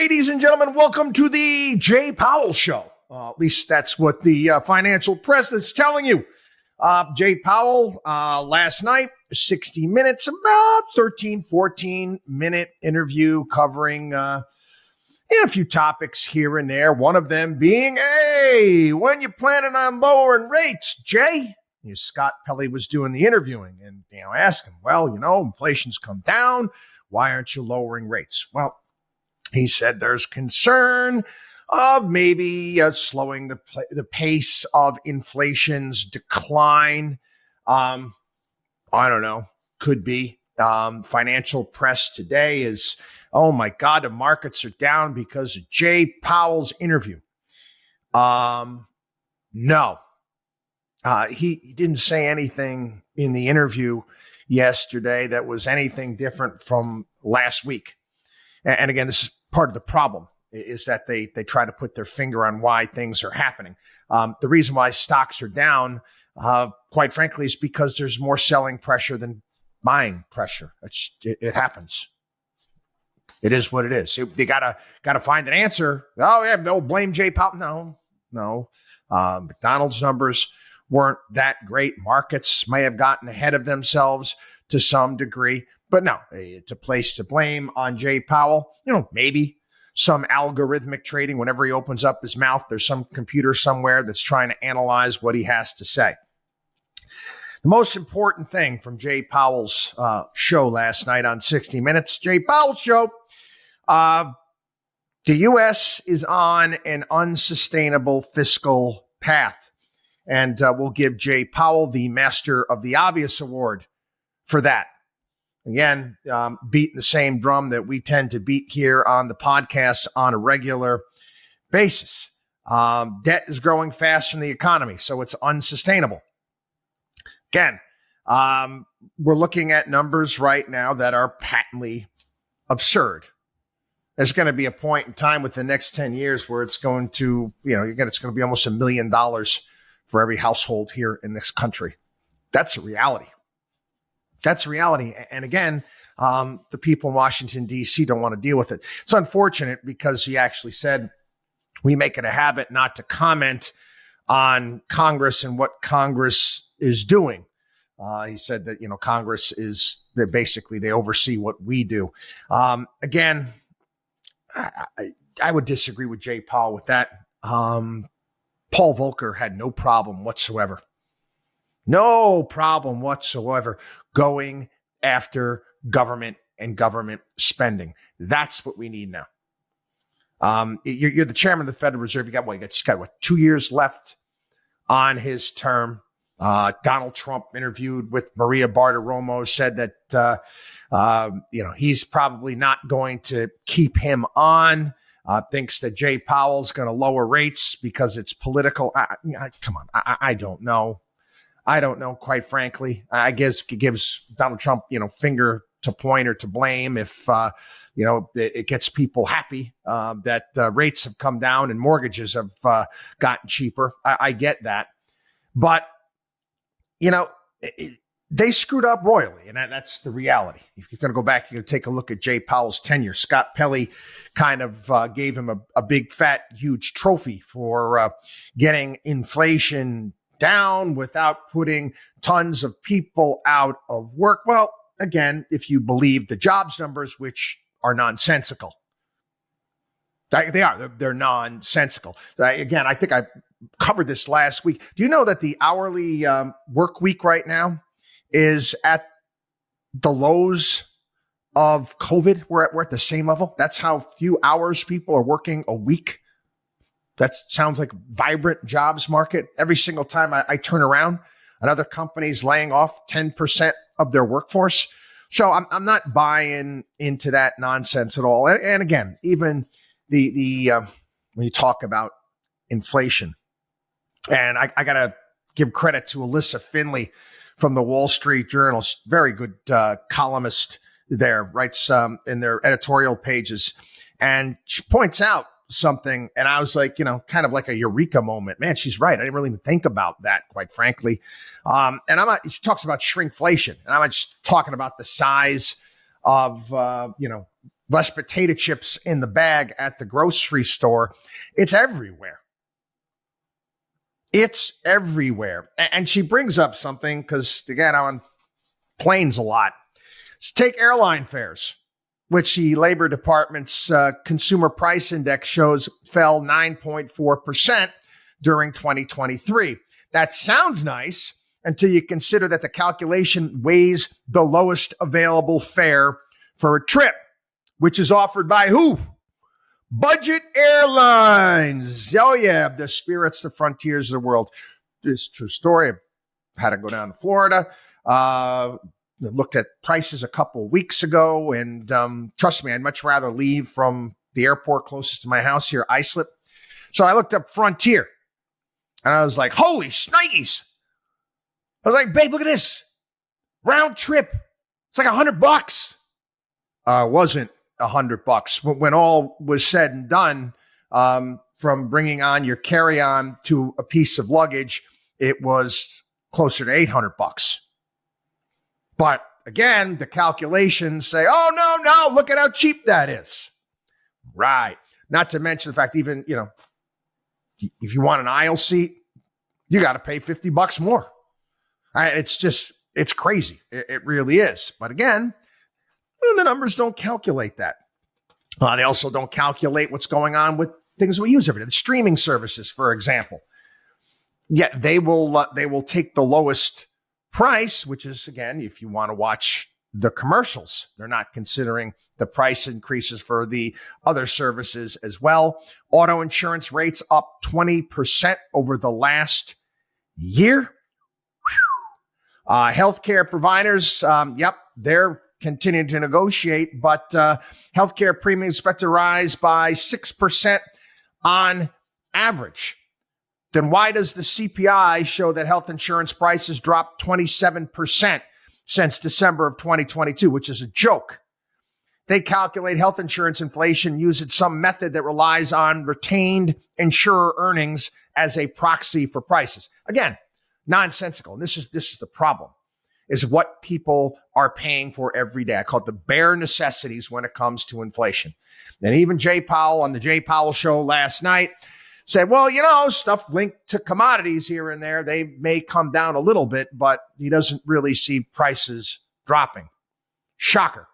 Ladies and gentlemen, welcome to the Jay Powell Show. At least that's what the financial press is telling you. Jay Powell, last night, 60 minutes, about 14-minute interview covering a few topics here and there. One of them being, hey, when you planning on lowering rates, Jay? Scott Pelley was doing the interviewing and, asked him, well, inflation's come down. Why aren't you lowering rates? Well, he said there's concern of maybe slowing the pace of inflation's decline. I don't know. Could be. Financial press today is, oh my God, the markets are down because of Jay Powell's interview. No. He didn't say anything in the interview yesterday that was anything different from last week. And again, this is part of the problem, is that they try to put their finger on why things are happening. The reason why stocks are down, quite frankly, is because there's more selling pressure than buying pressure. It happens. It is what it is. They gotta find an answer. Oh yeah, no, blame Jay Powell. No. McDonald's numbers weren't that great. Markets may have gotten ahead of themselves to some degree. But no, it's a place to blame on Jay Powell. Maybe some algorithmic trading. Whenever he opens up his mouth, there's some computer somewhere that's trying to analyze what he has to say. The most important thing from Jay Powell's show last night on 60 Minutes, Jay Powell's show, the U.S. is on an unsustainable fiscal path. And we'll give Jay Powell the Master of the Obvious Award for that. Again, beating the same drum that we tend to beat here on the podcast on a regular basis. Debt is growing faster than the economy, so it's unsustainable. Again, we're looking at numbers right now that are patently absurd. There's going to be a point in time with the next 10 years where it's going to, it's going to be almost $1 million for every household here in this country. That's a reality. That's reality. And again, the people in Washington, D.C. don't want to deal with it. It's unfortunate because he actually said we make it a habit not to comment on Congress and what Congress is doing. He said that, Congress is basically they oversee what we do. Again, I would disagree with Jay Powell with that. Paul Volcker had no problem whatsoever. No problem whatsoever going after government and government spending. That's what we need now. You're the chairman of the Federal Reserve. You got 2 years left on his term. Donald Trump interviewed with Maria Bartiromo, said that he's probably not going to keep him on. Thinks that Jay Powell's going to lower rates because it's political. Come on, I don't know. I don't know, quite frankly. I guess it gives Donald Trump, finger to point or to blame if, it gets people happy that rates have come down and mortgages have gotten cheaper. I get that. But, they screwed up royally, and that's the reality. If you're going to go back, you can take a look at Jay Powell's tenure. Scott Pelley kind of gave him a big, fat, huge trophy for getting inflation down without putting tons of people out of work. Well, again, if you believe the jobs numbers, which are nonsensical. They're nonsensical. Again, I think I covered this last week. Do you know that the hourly work week right now is at the lows of COVID? We're at the same level. That's how few hours people are working a week. That sounds like a vibrant jobs market. Every single time I turn around, another company's laying off 10% of their workforce. So I'm not buying into that nonsense at all. And again, even the when you talk about inflation, and I got to give credit to Alyssa Finley from the Wall Street Journal, very good columnist there, writes in their editorial pages, and she points out something, and I was like, kind of like a eureka moment. Man, she's right. I didn't really even think about that, quite frankly. She talks about shrinkflation, and I'm not just talking about the size of, less potato chips in the bag at the grocery store. It's everywhere. It's everywhere. And she brings up something because, again, I'm on planes a lot. Let's take airline fares, which the Labor Department's Consumer Price Index shows fell 9.4% during 2023. That sounds nice until you consider that the calculation weighs the lowest available fare for a trip, which is offered by who? Budget airlines. Oh, yeah, the Spirits, the Frontiers of the world. This is a true story. I had to go down to Florida. Looked at prices a couple weeks ago, and trust me, I'd much rather leave from the airport closest to my house here, Islip. So I looked up Frontier, and I was like, holy shnikes. I was like, babe, look at this. Round trip. It's like $100. It wasn't $100. When all was said and done, from bringing on your carry-on to a piece of luggage, it was closer to $800. But again, the calculations say, oh, no, look at how cheap that is. Right. Not to mention the fact, even, if you want an aisle seat, you got to pay $50 more. It's crazy. It really is. But again, the numbers don't calculate that. They also don't calculate what's going on with things we use every day. The streaming services, for example. Yet they will take the lowest price, which is, again, if you want to watch the commercials. They're not considering the price increases for the other services as well. Auto insurance rates up 20% over the last year. Healthcare providers, they're continuing to negotiate, but healthcare premiums expect to rise by 6% on average. Then why does the CPI show that health insurance prices dropped 27% since December of 2022, which is a joke? They calculate health insurance inflation using some method that relies on retained insurer earnings as a proxy for prices. Again, nonsensical. And this is the problem, is what people are paying for every day. I call it the bare necessities when it comes to inflation. And even Jay Powell on the Jay Powell show last night said, well, stuff linked to commodities here and there, they may come down a little bit, but he doesn't really see prices dropping. Shocker.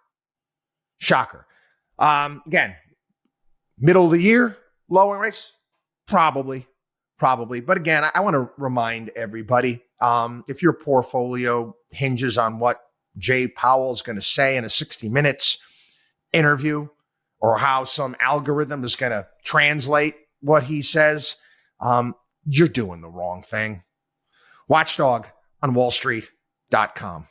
Again, middle of the year, lowering rates? Probably. But again, I want to remind everybody, if your portfolio hinges on what Jay Powell is going to say in a 60 Minutes interview, or how some algorithm is going to translate what he says, you're doing the wrong thing. WatchDog on WallStreet.com.